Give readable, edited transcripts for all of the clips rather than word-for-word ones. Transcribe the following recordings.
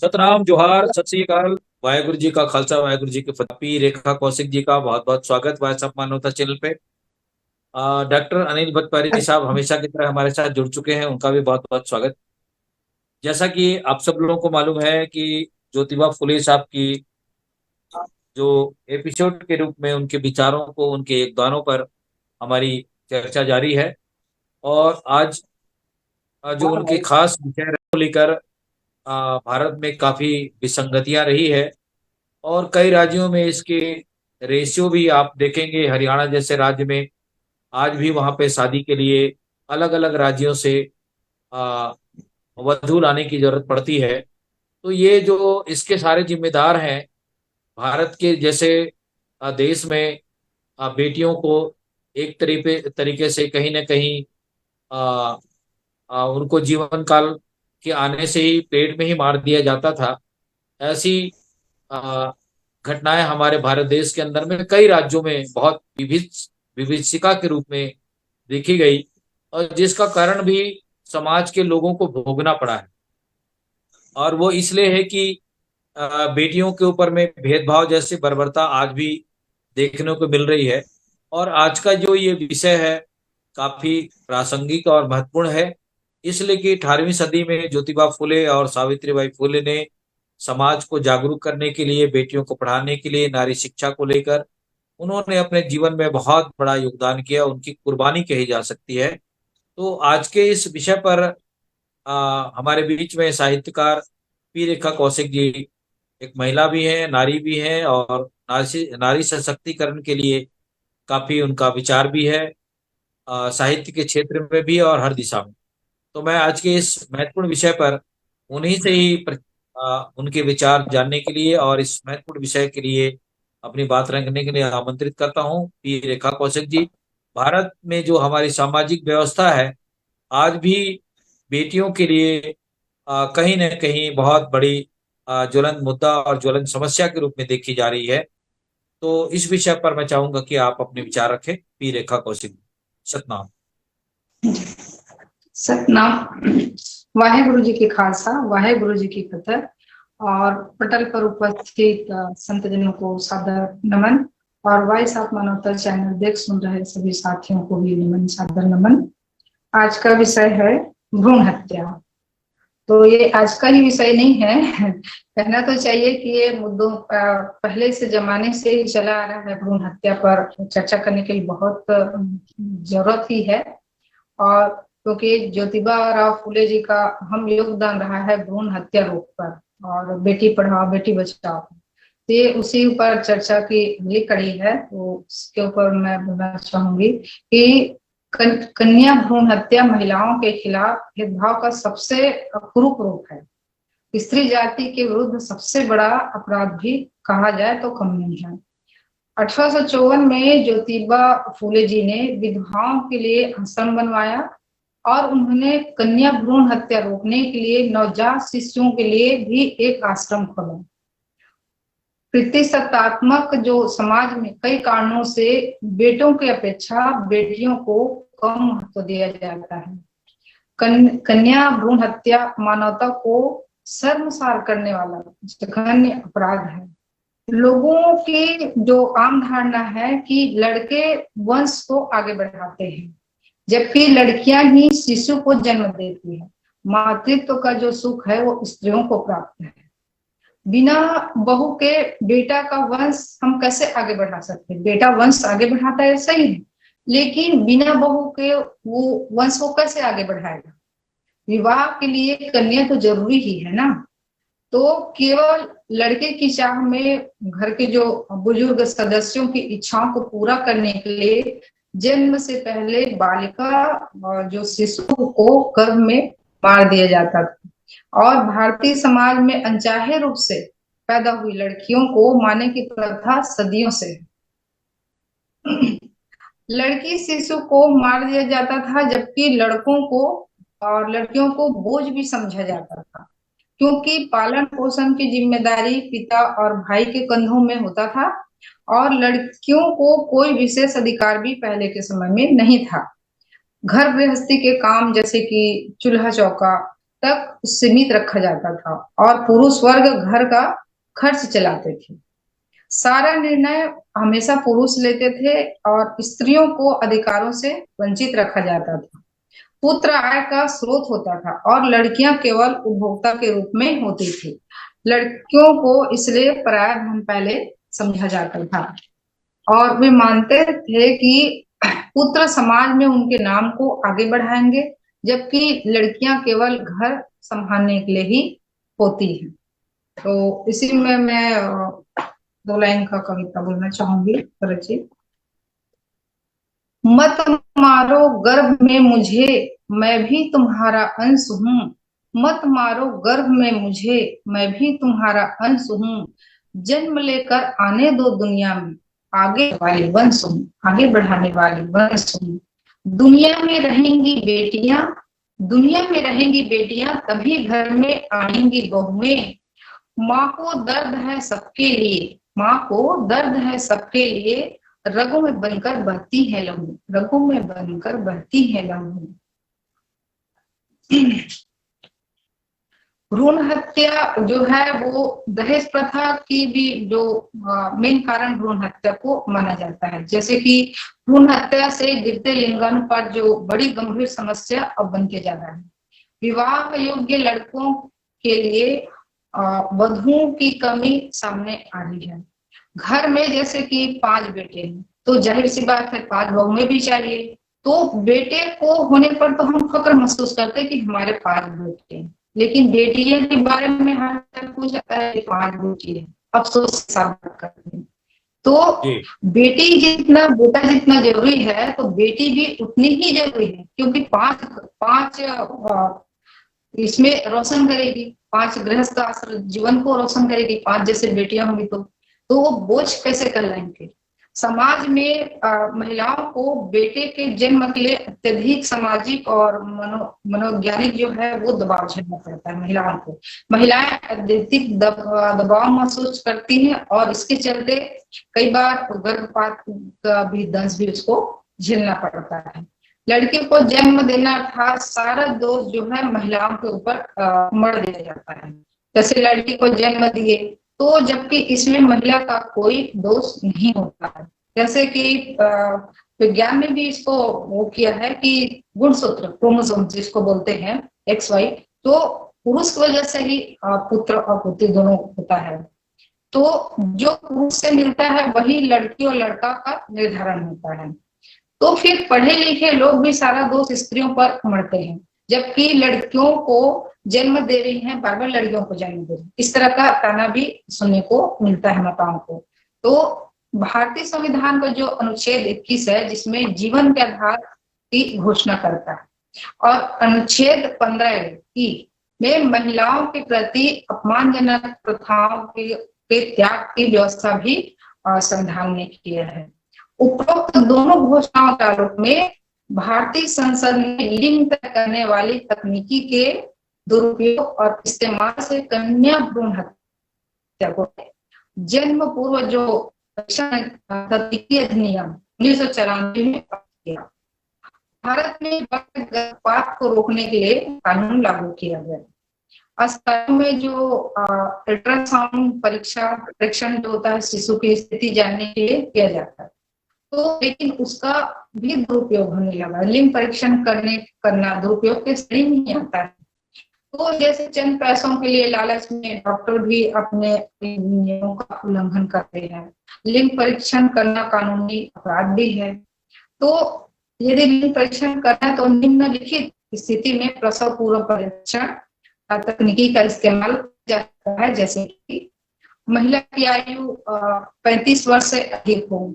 सतनाम जोहार सत श्री अकाल। वाहेगुरु जी का खालसा वाहेगुरु जी की फतेह। पी रेखा कौशिक जी का बहुत बहुत स्वागत व्हाट्सएप मानवता चैनल पे। डॉक्टर अनिल भट्टपारी साहब हमेशा की तरह हमारे साथ जुड़ चुके हैं, उनका भी बहुत बहुत स्वागत। जैसा कि आप सब लोगों को मालूम है कि ज्योतिबा फुले साहब की जो एपिसोड के रूप में उनके विचारों को, उनके योगदानों पर हमारी चर्चा जारी है। और आज जो उनके खास विषय को लेकर भारत में काफी विसंगतियां रही है और कई राज्यों में इसके रेशियो भी आप देखेंगे। हरियाणा जैसे राज्य में आज भी वहां पे शादी के लिए अलग अलग राज्यों से आ, वधू लाने की जरूरत पड़ती है। तो ये जो इसके सारे जिम्मेदार हैं भारत के जैसे देश में बेटियों को एक तरीके से कहीं ना कहीं आ, उनको जीवन काल के आने से ही पेट में ही मार दिया जाता था। ऐसी आ, घटनाएं हमारे भारत देश के अंदर में कई राज्यों में बहुत विभीषिका के रूप में देखी गई और जिसका कारण भी समाज के लोगों को भोगना पड़ा है। और वो इसलिए है कि बेटियों के ऊपर में भेदभाव जैसी बर्बरता आज भी देखने को मिल रही है। और आज का जो ये विषय है काफी प्रासंगिक और महत्वपूर्ण है, इसलिए कि 18वीं सदी में ज्योतिबा फुले और सावित्रीबाई फुले ने समाज को जागरूक करने के लिए, बेटियों को पढ़ाने के लिए, नारी शिक्षा को लेकर उन्होंने अपने जीवन में बहुत बड़ा योगदान किया, उनकी कुर्बानी कही जा सकती है। तो आज के इस विषय पर हमारे बीच में साहित्यकार पी रेखा कौशिक जी एक महिला भी हैं, नारी भी हैं और नारी सशक्तिकरण के लिए काफी उनका विचार भी है, साहित्य के क्षेत्र में भी और हर दिशा में। तो मैं आज के इस महत्वपूर्ण विषय पर उन्हीं से ही उनके विचार जानने के लिए और इस महत्वपूर्ण विषय के लिए अपनी बात रखने के लिए आमंत्रित करता हूँ पी रेखा कौशिक जी। भारत में जो हमारी सामाजिक व्यवस्था है आज भी बेटियों के लिए कहीं न कहीं बहुत बड़ी ज्वलंत मुद्दा और ज्वलंत समस्या के रूप में देखी जा रही है। तो इस विषय पर मैं चाहूंगा कि आप अपने विचार रखें पी रेखा कौशिक। सतनाम। सतनाम। वाहेगुरु जी की खालसा वाहेगुरु जी की फतेह। और पटल पर उपस्थित संत जनों को सादर नमन और वॉइस ऑफ मानवता चैनल देख सुन रहे सभी साथियों को भी नमन, सादर नमन। आज का विषय है भ्रूण हत्या। तो ये आज का ही विषय नहीं है कहना तो चाहिए कि ये मुद्दों पहले से जमाने से ही चला आ रहा है। भ्रूण हत्या पर चर्चा करने के लिए बहुत जरूरत ही है। और क्योंकि ज्योतिबा राव फुले जी का अहम योगदान रहा है भ्रूण हत्या रोक पर और बेटी पढ़ाओ बेटी बचाओ, तो ये उसी ऊपर चर्चा की अगली कड़ी है। तो उसके ऊपर मैं बोलना चाहूंगी कि कन्या भ्रूण हत्या महिलाओं के खिलाफ भेदभाव का सबसे क्रूर रूप है। स्त्री जाति के विरुद्ध सबसे बड़ा अपराध भी कहा जाए तो कम नहीं है। 1854 में ज्योतिबा फूले जी ने विधवाओं के लिए आश्रम बनवाया और उन्होंने कन्या भ्रूण हत्या रोकने के लिए नवजात शिशुओं के लिए भी एक आश्रम खोला। प्रतिशतात्मक जो समाज में कई कारणों से बेटों की अपेक्षा बेटियों को कम महत्व दिया जाता है। कन्या भ्रूण हत्या मानवता को शर्मसार करने वाला जघन्य अपराध है। लोगों की जो आम धारणा है कि लड़के वंश को आगे बढ़ाते हैं जबकि लड़कियां ही शिशु को जन्म देती है। मातृत्व का जो सुख है वो स्त्रियों को प्राप्त है। बिना बहू के बेटा का वंश हम कैसे आगे बढ़ा सकते हैं? बेटा वंश आगे बढ़ाता है सही है, लेकिन बिना बहू के वो वंश को कैसे आगे बढ़ाएगा? विवाह के लिए कन्या तो जरूरी ही है ना। तो केवल लड़के की चाह में घर के जो बुजुर्ग सदस्यों की इच्छाओं को पूरा करने के लिए जन्म से पहले बालिका और जो शिशु को गर्भ में मार दिया जाता था। और भारतीय समाज में अनचाहे रूप से पैदा हुई लड़कियों को मारने की प्रथा सदियों से है। लड़की शिशु को मार दिया जाता था जबकि लड़कों को और लड़कियों को बोझ भी समझा जाता था, क्योंकि पालन पोषण की जिम्मेदारी पिता और भाई के कंधों में होता था और लड़कियों को कोई विशेष अधिकार भी पहले के समय में नहीं था। घर गृहस्थी के काम जैसे कि चूल्हा चौका, तक सीमित रखा जाता था और पुरुष वर्ग घर का खर्च चलाते थे। सारा निर्णय हमेशा पुरुष लेते थे और स्त्रियों को अधिकारों से वंचित रखा जाता था। पुत्र आय का स्रोत होता था और लड़कियां केवल उपभोक्ता के रूप में होती थी। लड़कियों को इसलिए पराया धन पहले समझा जाता था और वे मानते थे कि पुत्र समाज में उनके नाम को आगे बढ़ाएंगे, जबकि लड़कियां केवल घर संभालने के लिए ही होती हैं। तो इसी में मैं 2 लाइन का कविता बोलना चाहूंगी। रचित, मत मारो गर्भ में मुझे, मैं भी तुम्हारा अंश हूँ। मत मारो गर्भ में मुझे, मैं भी तुम्हारा अंश हूँ। जन्म लेकर आने दो दुनिया में, आगे वाली वंश हूँ, आगे बढ़ाने वाली वंश हूँ। दुनिया में रहेंगी बेटियां, दुनिया में रहेंगी बेटियां, तभी घर में आएंगी बहुएं। माँ को दर्द है सबके लिए, माँ को दर्द है सबके लिए, रगों में बनकर बहती है लहू, रगों में बनकर बहती है लहू। भ्रूण हत्या जो है वो दहेज प्रथा की भी जो मेन कारण भ्रूण हत्या को माना जाता है। जैसे कि भ्रूण हत्या से गिरते लिंगानुपात जो बड़ी गंभीर समस्या अब बनते जा रहा है। विवाह योग्य लड़कों के लिए वधुओं की कमी सामने आ रही है। घर में जैसे कि 5 बेटे हैं तो जाहिर सी बात है 5 बहुएं भी चाहिए। तो बेटे को होने पर तो हम फक्र महसूस करते हैं कि हमारे 5 बेटे हैं, लेकिन बेटियों के बारे में हर पूछ जाता है 5 बेटी है, अफसोस के साथ बात करते हैं। तो बेटा जितना जरूरी है तो बेटी भी उतनी ही जरूरी है, क्योंकि 5 इसमें रोशन करेगी, 5 गृहस्थ आश्रम जीवन को रोशन करेगी। 5 जैसे बेटियां होंगी तो वो बोझ कैसे कर लेंगे। समाज में महिलाओं को बेटे के जन्म के लिए अत्यधिक सामाजिक और मनोवैज्ञानिक जो है वो दबाव झेलना पड़ता है महिलाओं को। महिलाएं अत्यधिक दबाव महसूस करती हैं और इसके चलते कई बार गर्भपात का भी दंश भी उसको झेलना पड़ता है। लड़की को जन्म देना था सारा दोष जो है महिलाओं के ऊपर मढ़ दिया जाता है। जैसे लड़की को जन्म दिए तो जबकि इसमें महिला का कोई दोष नहीं होता है। जैसे कि विज्ञान में भी इसको वो किया है कि गुणसूत्र क्रोमोसोम जिसको बोलते हैं XY, तो पुरुष की वजह से ही पुत्र और पुत्री दोनों होता है। तो जो पुरुष से मिलता है वही लड़की और लड़का का निर्धारण होता है। तो फिर पढ़े लिखे लोग भी सारा दोष स्त्रियों पर मढ़ते हैं, जबकि लड़कियों को जन्म दे रही हैं, बार बार लड़कियों को जन्म दे रही है। इस तरह का ताना भी सुनने को मिलता है माताओं को। तो भारतीय संविधान का जो अनुच्छेद 21 है जिसमें जीवन के आधार की घोषणा करता है, और अनुच्छेद 15 में महिलाओं के प्रति अपमानजनक प्रथाओं के त्याग की व्यवस्था भी संविधान ने किया है। उपरोक्त दोनों घोषणाओं के आलोक में भारतीय संसद ने लिंग तय करने वाली तकनीकी के दुरुपयोग और इस्तेमाल से कन्या भ्रूण हत्या को जन्म पूर्व जो तकनीकी अधिनियम 1994 में किया। भारत में गर्भपात को रोकने के लिए कानून लागू किया गया। अस्पतालों में जो अल्ट्रासाउंड परीक्षण जो होता है शिशु की स्थिति जानने के लिए किया जाता है, तो लेकिन उसका भी दुरुपयोग होने लगा। लिंग परीक्षण करना दुरुपयोग के श्रेणी में नहीं आता है। तो जैसे चंद पैसों के लिए लालच में डॉक्टर भी अपने नियमों का उल्लंघन करते हैं। लिंग परीक्षण करना कानूनी अपराध भी है। तो यदि लिंग परीक्षण करना है तो निम्नलिखित स्थिति में प्रसव पूर्व परीक्षण तकनीकी का इस्तेमाल जाता है, जैसे कि महिला की आयु 35 वर्ष से अधिक हो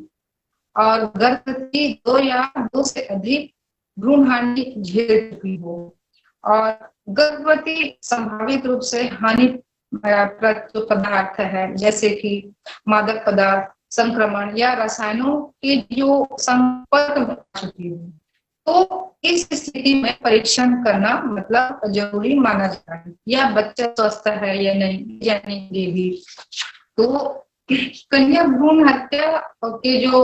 और गर्भवती 2 या 2 से अधिक भ्रूण हानि झेल चुकी हो और गर्भवती संभावित रूप से हानि जो पदार्थ है जैसे कि मादक पदार्थ, संक्रमण या रसायनों के जो संपर्क में आ चुकी हो, तो इस स्थिति में परीक्षण करना मतलब जरूरी माना जाता है। या बच्चा स्वस्थ है या नहीं जानेंगे भी। तो कन्या भ्रूण हत्या के जो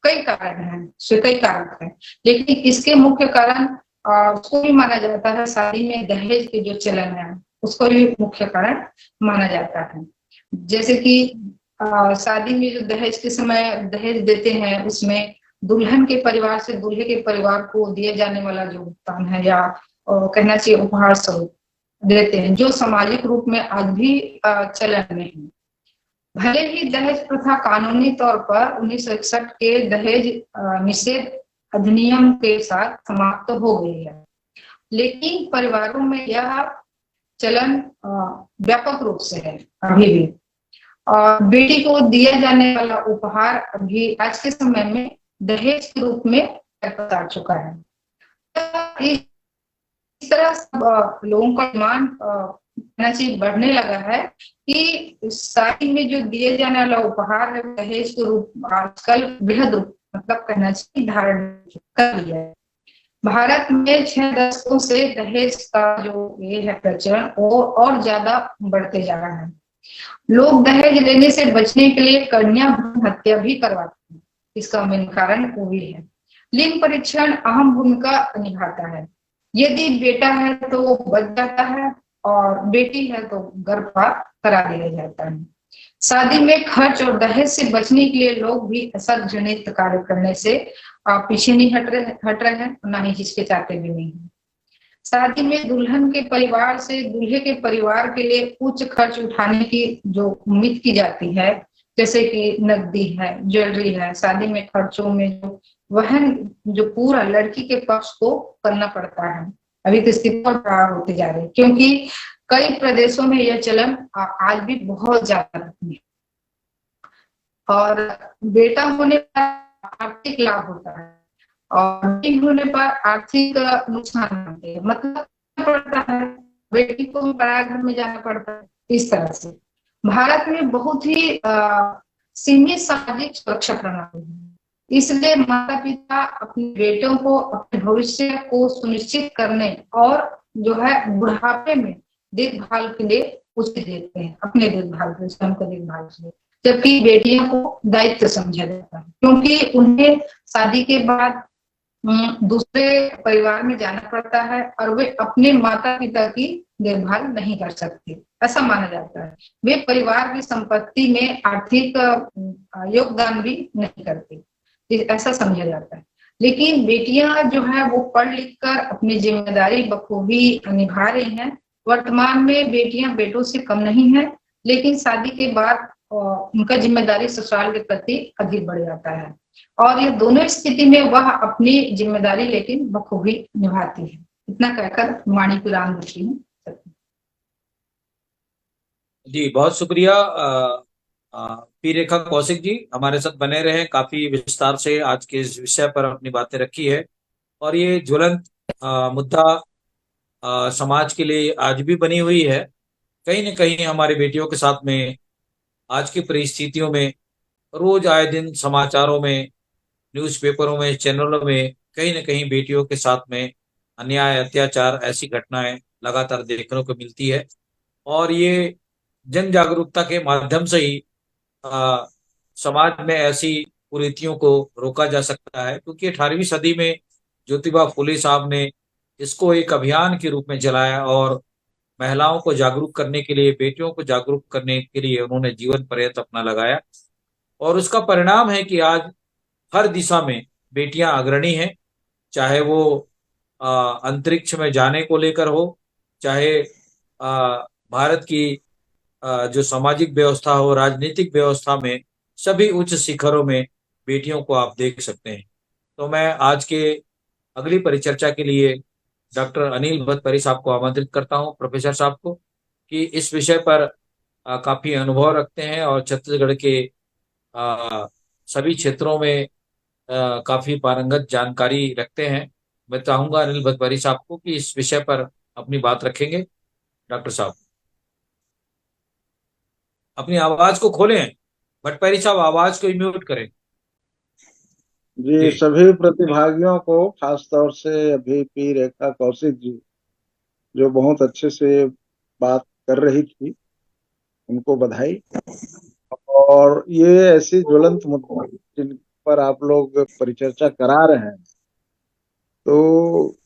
कई कारण हैं, कई कारक हैं, लेकिन इसके मुख्य कारण उसको भी माना जाता है। शादी में दहेज के जो चलन है उसको भी मुख्य कारण माना जाता है। जैसे कि शादी में जो दहेज के समय दहेज देते हैं उसमें दुल्हन के परिवार से दूल्हे के परिवार को दिए जाने वाला जो भुगतान है या कहना चाहिए उपहार स्वरूप देते हैं, जो सामाजिक रूप में आज भी चलन में है। भले ही दहेज प्रथा कानूनी तौर पर 1961 के दहेज निषेध अधिनियम के साथ समाप्त हो गई है, लेकिन परिवारों में यह चलन व्यापक रूप से है अभी भी। और बेटी को दिया जाने वाला उपहार अभी आज के समय में दहेज के रूप में आ चुका है। इस तरह लोगों का डिमांड कहना चाहिए बढ़ने लगा है कि शादी में जो दिए जाने वाला उपहार है दहेज के रूप आजकल बृहद रूप मतलब कहना चाहिए धारण कर लिया है। भारत में 6 दशकों से दहेज का जो ये है प्रचलन वो और ज्यादा बढ़ते जा रहा है। लोग दहेज लेने से बचने के लिए कन्या भ्रूण हत्या भी करवाते हैं। इसका मेन कारण वो भी है। लिंग परीक्षण अहम भूमिका निभाता है। यदि बेटा है तो वो बच जाता है और बेटी है तो गर्भपात करा दिया जाता है। शादी में खर्च और दहेज से बचने के लिए लोग भी असर जनित कार्य करने से पीछे नहीं हट रहे हैं, ना ही हिचकिचाते भी नहीं है। शादी में दुल्हन के परिवार से दूल्हे के परिवार के लिए उच्च खर्च उठाने की जो उम्मीद की जाती है, जैसे कि नकदी है, ज्वेलरी है, शादी में खर्चों में जो वहन जो पूरा लड़की के पक्ष को करना पड़ता है, अभी तो स्थिति और खराब होती जा रही है, क्योंकि कई प्रदेशों में यह चलन आज भी बहुत ज्यादा है। और बेटा होने पर आर्थिक लाभ होता है और बेटी होने पर आर्थिक नुकसान होते हैं, मतलब पड़ता है बेटी को भी पराया घर में जाना पड़ता है। इस तरह से भारत में बहुत ही सीमित सामाजिक सुरक्षा प्रणाली है। इसलिए माता पिता अपने बेटों को अपने भविष्य को सुनिश्चित करने और जो है बुढ़ापे में देखभाल के लिए कुछ देते हैं, अपने देखभाल के स्वयं को देखभाल के लिए, जबकि बेटियों को दायित्व समझा जाता है, क्योंकि उन्हें शादी के बाद दूसरे परिवार में जाना पड़ता है और वे अपने माता पिता की देखभाल नहीं कर सकते, ऐसा माना जाता है। वे परिवार की संपत्ति में आर्थिक योगदान भी नहीं करते, ऐसा समझा जाता है। लेकिन बेटियां जो है वो पढ़ लिख कर अपनी जिम्मेदारी बखूबी निभा रही हैं। वर्तमान में बेटियां बेटों से कम नहीं है, लेकिन शादी के बाद उनका जिम्मेदारी ससुराल के प्रति अधिक बढ़ जाता है और ये दोनों स्थिति में वह अपनी जिम्मेदारी लेकिन बखूबी निभाती है। इतना कहकर वाणी को विराम देती हूँ। जी बहुत शुक्रिया पी रेखा कौशिक जी, हमारे साथ बने रहे। काफी विस्तार से आज के इस विषय पर अपनी बातें रखी है और ये ज्वलंत मुद्दा समाज के लिए आज भी बनी हुई है। कहीं न कहीं हमारी बेटियों के साथ में आज की परिस्थितियों में रोज आए दिन समाचारों में, न्यूज़पेपरों में, चैनलों में कहीं न कहीं बेटियों के साथ में अन्याय, अत्याचार, ऐसी घटनाएं लगातार देखने को मिलती है। और ये जन जागरूकता के माध्यम से ही आ, समाज में ऐसी कुरीतियों को रोका जा सकता है, क्योंकि 18वीं सदी में ज्योतिबा फुले साहब ने इसको एक अभियान के रूप में चलाया और महिलाओं को जागरूक करने के लिए, बेटियों को जागरूक करने के लिए उन्होंने जीवन पर्यंत अपना लगाया। और उसका परिणाम है कि आज हर दिशा में बेटियां अग्रणी हैं, चाहे वो अंतरिक्ष में जाने को लेकर हो, चाहे भारत की जो सामाजिक व्यवस्था हो, राजनीतिक व्यवस्था में, सभी उच्च शिखरों में बेटियों को आप देख सकते हैं। तो मैं आज के अगली परिचर्चा के लिए डॉक्टर अनिल भट्टपरी साहब को आमंत्रित करता हूं, प्रोफेसर साहब को, कि इस विषय पर काफी अनुभव रखते हैं और छत्तीसगढ़ के सभी क्षेत्रों में काफी पारंगत जानकारी रखते हैं। मैं चाहूंगा अनिल भट्टपरी साहब को कि इस विषय पर अपनी बात रखेंगे। डॉक्टर साहब अपनी आवाज को खोलें, भट्टपरी साहब आवाज को म्यूट करें। जी, सभी प्रतिभागियों को, खास तौर से अभी पी रेखा कौशिक जी जो बहुत अच्छे से बात कर रही थी, उनको बधाई। और ये ऐसी ज्वलंत मुद्दे जिन पर आप लोग परिचर्चा करा रहे हैं, तो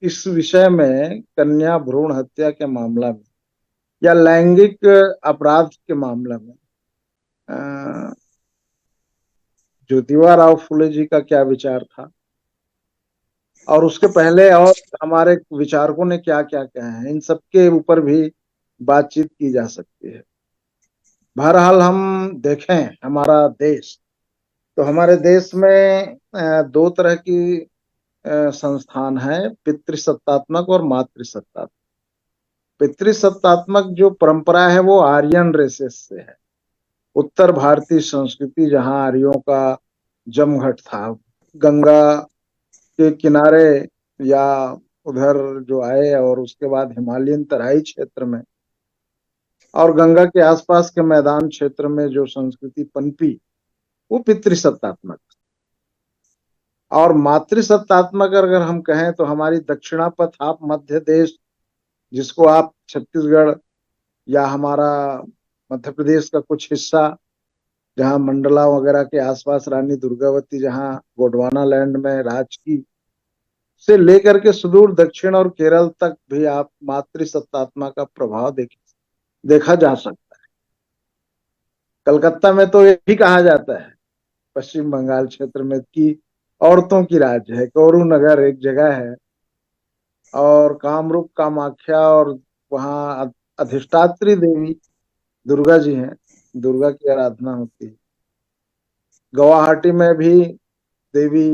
इस विषय में कन्या भ्रूण हत्या के मामला में या लैंगिक अपराध के मामले में ज्योतिबा राव फुले जी का क्या विचार था, और उसके पहले और हमारे विचारकों ने क्या क्या कहा है, इन सब के ऊपर भी बातचीत की जा सकती है। बहरहाल हम देखें हमारा देश, तो हमारे देश में दो तरह की संस्थान है, पितृसत्तात्मक और मातृसत्तात्मक। पितृसत्तात्मक जो परंपरा है वो आर्यन रेसेस से है, उत्तर भारतीय संस्कृति जहां आर्यों का जमघट था, गंगा के किनारे या उधर जो आए और उसके बाद हिमालयन तराई क्षेत्र में और गंगा के आसपास के मैदान क्षेत्र में जो संस्कृति पनपी वो पितृसत्तात्मक। और मातृसत्तात्मक अगर हम कहें तो हमारी दक्षिणापथ आप मध्य देश, जिसको आप छत्तीसगढ़ या हमारा मध्य प्रदेश का कुछ हिस्सा जहां मंडला वगैरह के आसपास रानी दुर्गावती, जहां गोंडवाना लैंड में राज की, से लेकर के सुदूर दक्षिण और केरल तक भी आप मातृसत्तात्मक का प्रभाव देखा जा सकता है। कलकत्ता में तो ये भी कहा जाता है, पश्चिम बंगाल क्षेत्र में, कि औरतों की राज्य है। कौरू नगर एक जगह है और कामरूप कामाख्या और वहाँ अधिष्ठात्री देवी दुर्गा जी हैं, दुर्गा की आराधना होती है। गुवाहाटी में भी देवी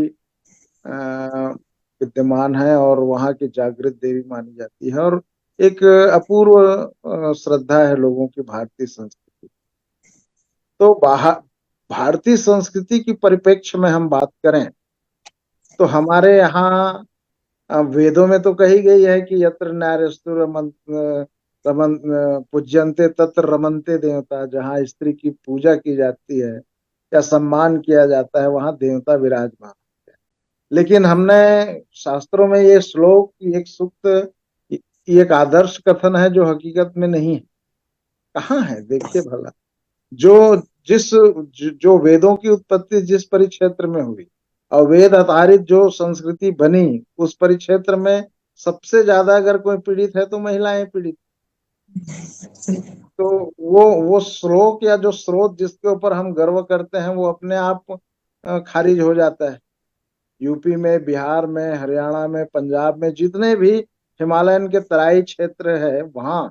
विद्यमान है और वहाँ की जागृत देवी मानी जाती है, और एक अपूर्व श्रद्धा है लोगों की भारतीय संस्कृति। तो भारतीय संस्कृति की परिप्रेक्ष्य में हम बात करें तो हमारे यहाँ वेदों में तो कही गई है कि यत्र नार्यस्तु पूज्यन्ते तत्र रमन्ते देवता, जहाँ स्त्री की पूजा की जाती है या सम्मान किया जाता है वहां देवता विराजमान है। लेकिन हमने शास्त्रों में ये श्लोक, एक सूक्त, एक आदर्श कथन है जो हकीकत में नहीं है। कहाँ है देखिए भला। जो वेदों की उत्पत्ति जिस परिक्षेत्र में हुई और वेद आधारित जो संस्कृति बनी उस परिक्षेत्र में सबसे ज्यादा अगर कोई पीड़ित है तो महिलाएं पीड़ित। तो वो श्लोक या जो स्रोत जिसके ऊपर हम गर्व करते हैं वो अपने आप खारिज हो जाता है। यूपी में, बिहार में, हरियाणा में, पंजाब में जितने भी हिमालयन के तराई क्षेत्र है वहां,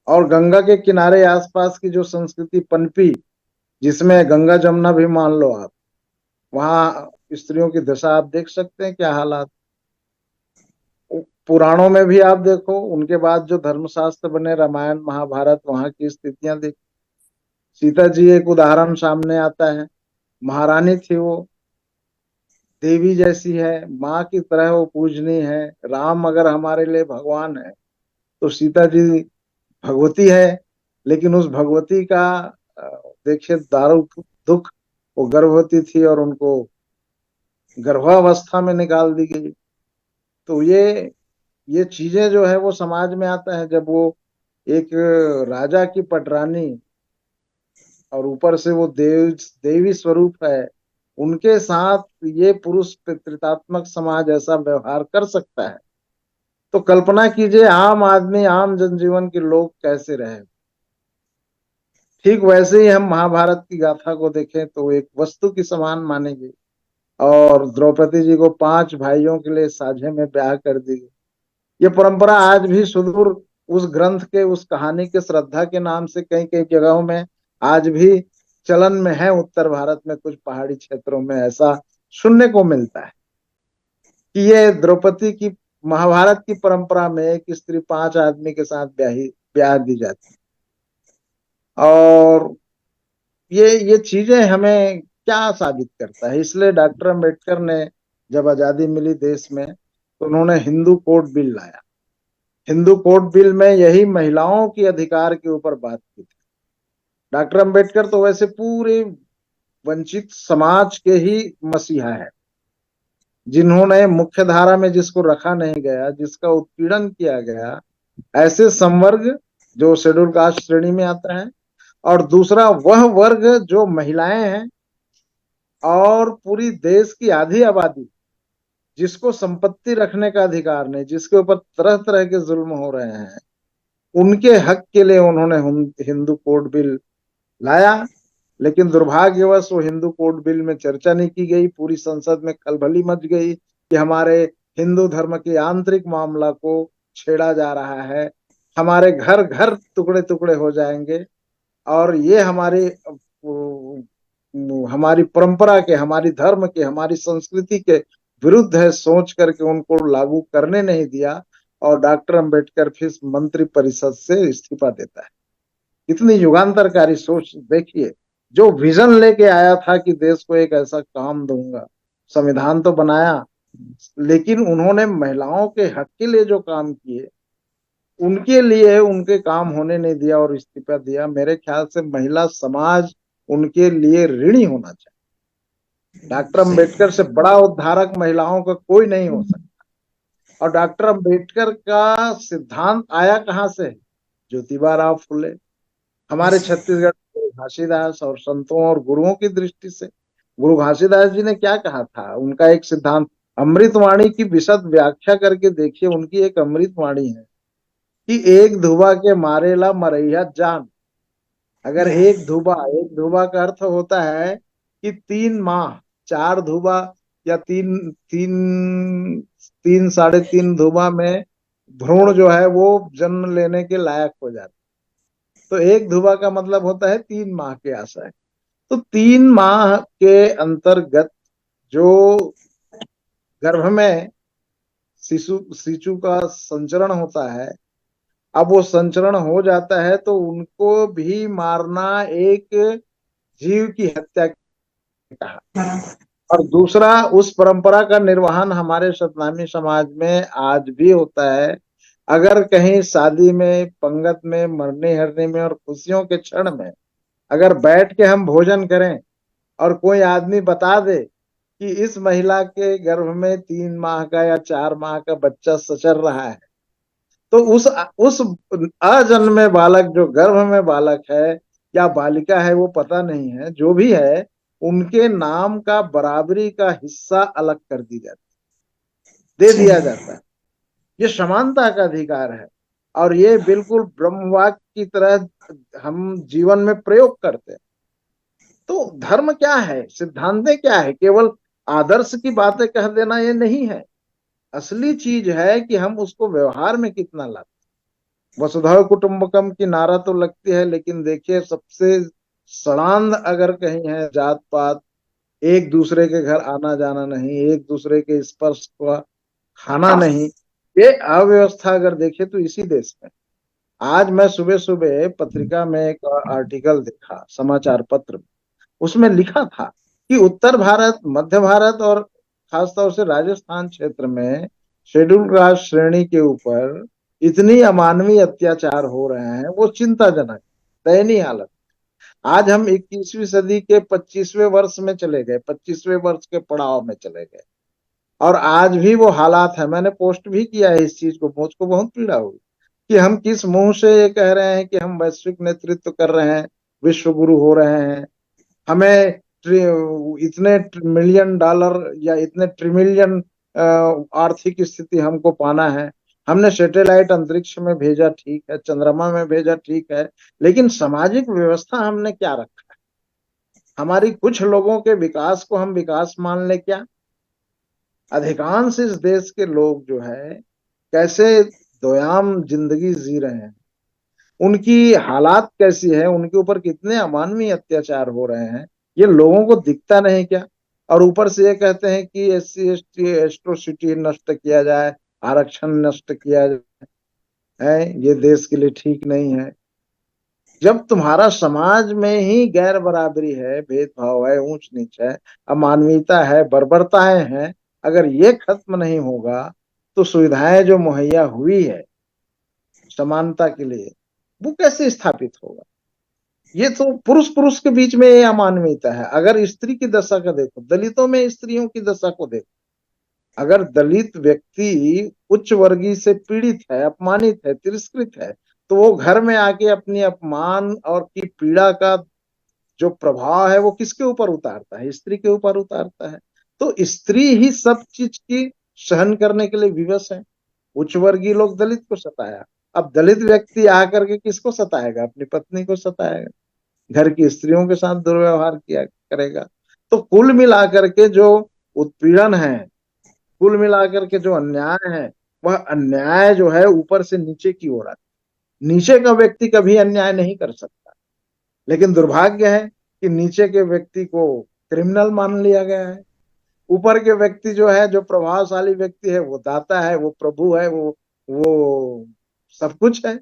और गंगा के किनारे आसपास की जो संस्कृति पनपी, जिसमें गंगा जमुना भी मान लो आप, वहां स्त्रियों की दशा आप देख सकते हैं क्या हालात। पुराणों में भी आप देखो, उनके बाद जो धर्मशास्त्र बने, रामायण महाभारत, वहां की स्थितियां देखो। सीता जी एक उदाहरण सामने आता है, महारानी थी वो, देवी जैसी है, माँ की तरह वो पूजनीय है। राम अगर हमारे लिए भगवान है तो सीता जी भगवती है, लेकिन उस भगवती का देखिए दारू दुख, वो गर्भवती थी और उनको गर्भावस्था में निकाल दी गई। तो ये चीजें जो है वो समाज में आता है जब वो एक राजा की पटरानी और ऊपर से वो देवी स्वरूप है, उनके साथ ये पुरुष पितृतात्मक समाज ऐसा व्यवहार कर सकता है। तो कल्पना कीजिए आम आदमी, आम जनजीवन के लोग कैसे रहे। ठीक वैसे ही हम महाभारत की गाथा को देखें तो एक वस्तु की समान मानेंगे, और द्रौपदी जी को 5 भाइयों के लिए साझे में ब्याह कर दी गई। ये परंपरा आज भी सुदूर उस ग्रंथ के, उस कहानी के श्रद्धा के नाम से कई कई जगहों में आज भी चलन में है। उत्तर भारत में कुछ पहाड़ी क्षेत्रों में ऐसा सुनने को मिलता है कि ये द्रौपदी की, महाभारत की परंपरा में एक स्त्री 5 आदमी के साथ ब्याह दी जाती। और ये चीजें हमें क्या साबित करता है। इसलिए डॉक्टर अम्बेडकर ने जब आजादी मिली देश में तो उन्होंने हिंदू कोड बिल लाया। हिंदू कोड बिल में यही महिलाओं की अधिकार के ऊपर बात की थी। डॉक्टर अम्बेडकर तो वैसे पूरे वंचित समाज के ही मसीहा है, जिन्होंने मुख्य धारा में जिसको रखा नहीं गया, जिसका उत्पीड़न किया गया, ऐसे संवर्ग जो शेड्यूल कास्ट श्रेणी में आता है, और दूसरा वह वर्ग जो महिलाएं हैं और पूरी देश की आधी आबादी जिसको संपत्ति रखने का अधिकार नहीं, जिसके ऊपर तरह तरह के जुल्म हो रहे हैं, उनके हक के लिए उन्होंने हिंदू कोड बिल लाया। लेकिन दुर्भाग्यवश वो हिंदू कोड बिल में चर्चा नहीं की गई, पूरी संसद में खलबली मच गई कि हमारे हिंदू धर्म के आंतरिक मामला को छेड़ा जा रहा है, हमारे घर घर टुकड़े टुकड़े हो जाएंगे और ये हमारी परंपरा के, हमारी धर्म के, हमारी संस्कृति के विरुद्ध है, सोच करके उनको लागू करने नहीं दिया और डॉक्टर अंबेडकर फिर मंत्री परिषद से इस्तीफा देता है। इतनी युगांतरकारी सोच देखिए, जो विजन लेके आया था कि देश को एक ऐसा काम दूंगा, संविधान तो बनाया, लेकिन उन्होंने महिलाओं के हक के लिए जो काम किए, उनके लिए उनके काम होने नहीं दिया और इस्तीफा दिया। मेरे ख्याल से महिला समाज उनके लिए ऋणी होना चाहिए। डॉक्टर अंबेडकर से बड़ा उद्धारक महिलाओं का कोई नहीं हो सकता। और डॉक्टर अंबेडकर का सिद्धांत आया कहाँ से? ज्योतिबा राव फुले, हमारे छत्तीसगढ़ के घासीदास और संतों और गुरुओं की दृष्टि से। गुरु घासीदास जी ने क्या कहा था? उनका एक सिद्धांत, अमृतवाणी की विशद व्याख्या करके देखिए। उनकी एक अमृतवाणी है कि एक धुबा के मारेला मरैया जान। अगर एक धुबा का अर्थ होता है कि 3 माह, 4 धुबा या 3 3 3 3 3.5 में भ्रूण जो है वो जन्म लेने के लायक हो जाता है। तो एक धुबा का मतलब होता है 3 माह के आशय। तो 3 माह के अंतर्गत जो गर्भ में शिशु का संचरण होता है, अब वो संचरण हो जाता है तो उनको भी मारना एक जीव की हत्या कहा। और दूसरा, उस परंपरा का निर्वहन हमारे सतनामी समाज में आज भी होता है। अगर कहीं शादी में, पंगत में, मरने हरने में और खुशियों के क्षण में अगर बैठ के हम भोजन करें और कोई आदमी बता दे कि इस महिला के गर्भ में 3 माह का या 4 माह का बच्चा सचर रहा है, तो उस अजन्मे बालक, जो गर्भ में बालक है या बालिका है वो पता नहीं है, जो भी है, उनके नाम का बराबरी का हिस्सा अलग कर दी जाती, दे दिया जाता है। ये समानता का अधिकार है और ये बिल्कुल ब्रह्मवाक्य की तरह हम जीवन में प्रयोग करते हैं। तो धर्म क्या है, सिद्धांत क्या है? केवल आदर्श की बातें कह देना ये नहीं है। असली चीज है कि हम उसको व्यवहार में कितना लाते। वसुधैव कुटुंबकम की नारा तो लगती है, लेकिन देखिए सबसे सड़ांध अगर कहीं है जात पात, एक दूसरे के घर आना जाना नहीं, एक दूसरे के स्पर्श को खाना नहीं, ये अव्यवस्था अगर देखे तो इसी देश में। आज मैं सुबह सुबह पत्रिका में एक आर्टिकल देखा, समाचार पत्र में, उसमें लिखा था कि उत्तर भारत, मध्य भारत और खासतौर से राजस्थान क्षेत्र में शेड्यूल कास्ट श्रेणी के ऊपर इतनी अमानवीय अत्याचार हो रहे हैं, वो चिंताजनक, दयनीय हालत। आज हम 21वीं सदी के 25वें वर्ष में चले गए, 25वें वर्ष के पड़ाव में चले गए और आज भी वो हालात है। मैंने पोस्ट भी किया है इस चीज को, मुझको बहुत पीड़ा हुई कि हम किस मुंह से ये कह रहे हैं कि हम वैश्विक नेतृत्व कर रहे हैं, विश्व गुरु हो रहे हैं, हमें इतने मिलियन डॉलर या इतने ट्रिलियन आर्थिक स्थिति हमको पाना है। हमने सैटेलाइट अंतरिक्ष में भेजा, ठीक है, चंद्रमा में भेजा, ठीक है, लेकिन सामाजिक व्यवस्था हमने क्या रखा है? हमारी कुछ लोगों के विकास को हम विकास मान ले क्या? अधिकांश इस देश के लोग जो है कैसे दोयाम जिंदगी जी रहे हैं, उनकी हालात कैसी है, उनके ऊपर कितने अमानवीय अत्याचार हो रहे हैं, ये लोगों को दिखता नहीं क्या? और ऊपर से ये कहते हैं कि SC ST एट्रोसिटी नष्ट किया जाए, आरक्षण नष्ट किया जाए, है ये देश के लिए ठीक नहीं है। जब तुम्हारा समाज में ही गैर बराबरी है, भेदभाव है, ऊंच नीच है, अमानवीयता है, बर्बरताएं हैं, अगर ये खत्म नहीं होगा तो सुविधाएं जो मुहैया हुई है समानता के लिए, वो कैसे स्थापित होगा? ये तो पुरुष पुरुष के बीच में ये अमानवीयता है। अगर स्त्री की दशा का देखो, दलितों में स्त्रियों की दशा को देखो, अगर दलित व्यक्ति उच्च वर्गीय से पीड़ित है, अपमानित है, तिरस्कृत है, तो वो घर में आके अपनी अपमान और की पीड़ा का जो प्रभाव है वो किसके ऊपर उतारता है? स्त्री के ऊपर उतारता है। तो स्त्री ही सब चीज की सहन करने के लिए विवश हैं। उच्च वर्गीय लोग दलित को सताया, अब दलित व्यक्ति आकर के किसको सताएगा? अपनी पत्नी को सताएगा, घर की स्त्रियों के साथ दुर्व्यवहार किया करेगा। तो कुल मिलाकर के जो उत्पीड़न है, कुल मिलाकर के जो अन्याय है, वह अन्याय जो है ऊपर से नीचे की ओर आता है। नीचे का व्यक्ति कभी अन्याय नहीं कर सकता, लेकिन दुर्भाग्य है कि नीचे के व्यक्ति को क्रिमिनल मान लिया गया है। ऊपर के व्यक्ति जो है, जो प्रभावशाली व्यक्ति है, वो दाता है, वो प्रभु है, वो सब कुछ है।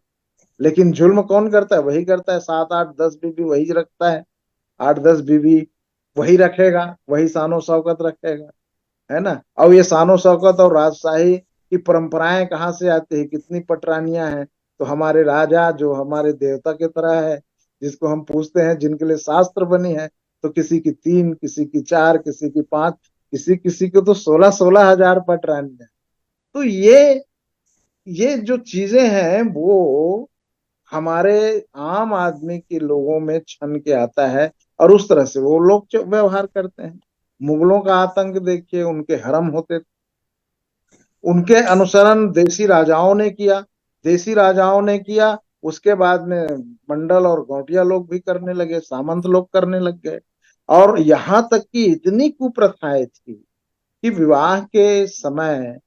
लेकिन जुल्म कौन करता है? वही करता है। 7 8 10 बीवी वही रखता है, 8 10 बीवी वही रखेगा, वही शानो शौकत रखेगा, है ना। अब ये शानो शौकत और राजशाही की परंपराएं कहाँ से आती है? कितनी पटरानियां हैं। तो हमारे राजा जो हमारे देवता की तरह है, जिसको हम पूछते हैं, जिनके लिए शास्त्र बनी है, तो किसी की 3, किसी की 4, किसी की 5, किसी किसी को तो 16 16 हजार पटरानियां। तो ये जो चीजें हैं वो हमारे आम आदमी के लोगों में छन के आता है, और उस तरह से वो लोग जो व्यवहार करते हैं। मुगलों का आतंक देखिए, उनके हरम होते थे, उनके अनुसरण देसी राजाओं ने किया, देसी राजाओं ने किया, उसके बाद में मंडल और गौटिया लोग भी करने लगे, सामंत लोग करने लग गए। और यहाँ तक कि इतनी कुप्रथाएं थी कि विवाह के समय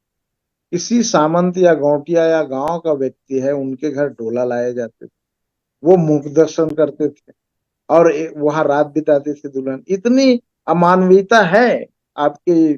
किसी सामंत या गौटिया या गांव का व्यक्ति है, उनके घर डोला लाए जाते थे, वो मुख दर्शन करते थे और वहां रात बिताती थी दुल्हन। इतनी अमानवीयता है आपके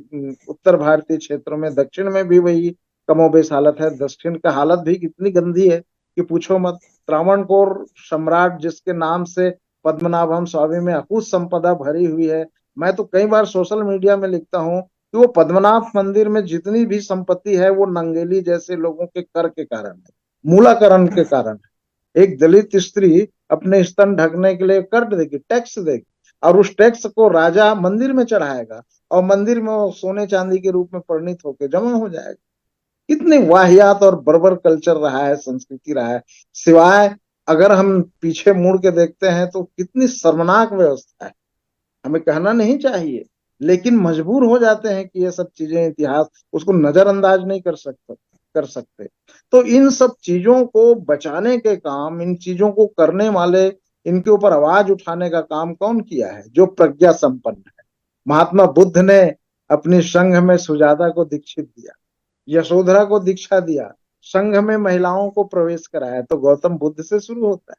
उत्तर भारतीय क्षेत्रों में। दक्षिण में भी वही कमोबेश हालत है। दक्षिण का हालत भी इतनी गंदी है कि पूछो मत। त्रावणकोर सम्राट जिसके नाम से पद्मनाभम स्वामी में अकुत संपदा भरी हुई है, मैं तो कई बार सोशल मीडिया में लिखता हूँ कि वो पद्मनाभ मंदिर में जितनी भी संपत्ति है वो नंगेली जैसे लोगों के कर के कारण है, मूलाकरण के कारण है। एक दलित स्त्री अपने स्तन ढकने के लिए कर देगी, टैक्स देगी, और उस टैक्स को राजा मंदिर में चढ़ाएगा और मंदिर में वो सोने चांदी के रूप में परिणित होकर जमा हो जाएगा। कितनी वाहियात और बर्बर कल्चर रहा है, संस्कृति रहा है। सिवाय अगर हम पीछे मुड़ के देखते हैं तो कितनी शर्मनाक व्यवस्था है। हमें कहना नहीं चाहिए, लेकिन मजबूर हो जाते हैं कि ये सब चीजें, इतिहास उसको नजरअंदाज नहीं कर सकते। तो इन सब चीजों को बचाने के काम, इन चीजों को करने वाले, इनके ऊपर आवाज उठाने का काम कौन किया है? जो प्रज्ञा संपन्न है। महात्मा बुद्ध ने अपनी संघ में सुजाता को दीक्षित दिया, यशोधरा को दीक्षा दिया, संघ में महिलाओं को प्रवेश कराया। तो गौतम बुद्ध से शुरू होता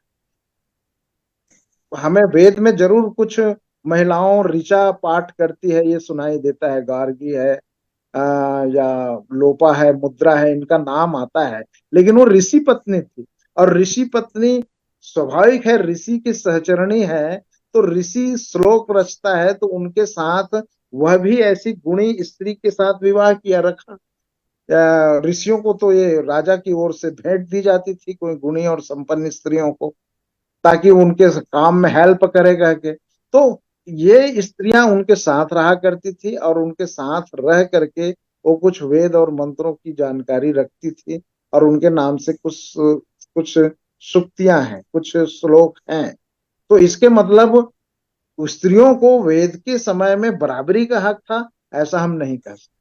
है। हमें वेद में जरूर कुछ महिलाओं ऋचा पाठ करती है, ये सुनाई देता है, गार्गी है, या लोपा है, मुद्रा है, इनका नाम आता है। लेकिन वो ऋषि पत्नी थी, और ऋषि पत्नी स्वाभाविक है, ऋषि की सहचरणी है, तो ऋषि श्लोक रचता है, तो उनके साथ वह भी ऐसी गुणी स्त्री के साथ विवाह किया रखा। ऋषियों को तो ये राजा की ओर से भेंट दी जाती थी, कोई गुणी और संपन्न स्त्रियों को, ताकि उनके काम में हेल्प करेगा के। तो ये स्त्रियां उनके साथ रहा करती थी, और उनके साथ रह करके वो कुछ वेद और मंत्रों की जानकारी रखती थी, और उनके नाम से कुछ कुछ सूक्तियां हैं, कुछ श्लोक हैं। तो इसके मतलब स्त्रियों को वेद के समय में बराबरी का हक था, ऐसा हम नहीं कह सकते।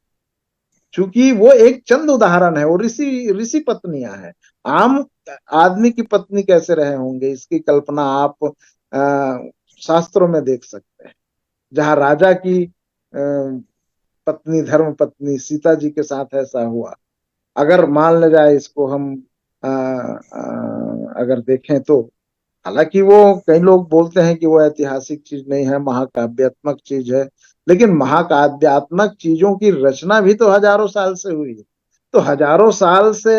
चूंकि वो एक चंद उदाहरण है, वो ऋषि ऋषि पत्नियां हैं। आम आदमी की पत्नी कैसे रहे होंगे, इसकी कल्पना आप शास्त्रों में देख सकते हैं। जहां राजा की पत्नी, धर्म पत्नी सीता जी के साथ ऐसा हुआ। अगर मान ले जाए, इसको हम अगर देखें तो, हालांकि वो कई लोग बोलते हैं कि वो ऐतिहासिक चीज नहीं है, महाकाव्यात्मक चीज है, लेकिन महाकाव्यात्मक चीजों की रचना भी तो हजारों साल से हुई है। तो हजारों साल से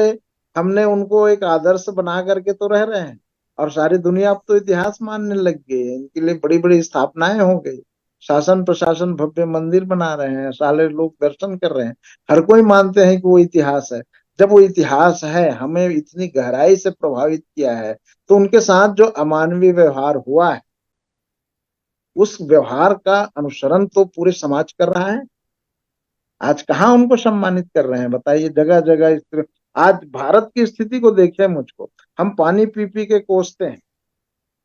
हमने उनको एक आदर्श बना करके तो रह रहे हैं, और सारी दुनिया अब तो इतिहास मानने लग गई है। इनके लिए बड़ी बड़ी स्थापनाएं हो गई, शासन प्रशासन भव्य मंदिर बना रहे हैं, सारे लोग दर्शन कर रहे हैं, हर कोई मानते हैं कि वो इतिहास है। जब वो इतिहास है, हमें इतनी गहराई से प्रभावित किया है, तो उनके साथ जो अमानवीय व्यवहार हुआ है, उस व्यवहार का अनुसरण तो पूरे समाज कर रहा है। आज कहाँ उनको सम्मानित कर रहे हैं बताइए? जगह जगह इस, आज भारत की स्थिति को देखिए मुझको। हम पानी पी पी के कोसते हैं,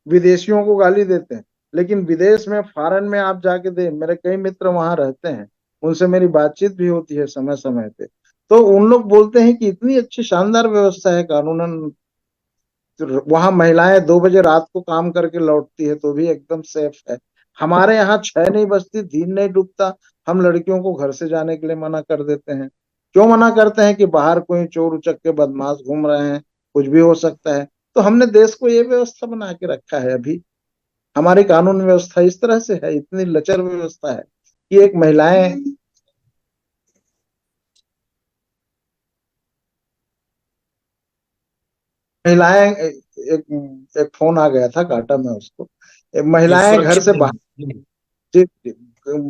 विदेशियों को गाली देते हैं, लेकिन विदेश में, फॉरेन में आप जाके दे, मेरे कई मित्र वहां रहते हैं, उनसे मेरी बातचीत भी होती है समय समय पे। तो उन लोग बोलते हैं कि इतनी अच्छी शानदार व्यवस्था है कानूनन, वहां महिलाएं 2 बजे रात को काम करके लौटती है तो भी एकदम सेफ है। हमारे यहाँ 6 नहीं बजती, दिन नहीं डूबता, हम लड़कियों को घर से जाने के लिए मना कर देते हैं। क्यों मना करते हैं? कि बाहर कोई चोर उचक के बदमाश घूम रहे हैं, कुछ भी हो सकता है। तो हमने देश को ये व्यवस्था बना के रखा है। अभी हमारी कानून व्यवस्था इस तरह से है, इतनी लचर व्यवस्था है कि एक महिलाएं एक एक फोन आ गया था, काटा मैं उसको। जी, महिलाएं घर सुरक्षित से नहीं। बाहर,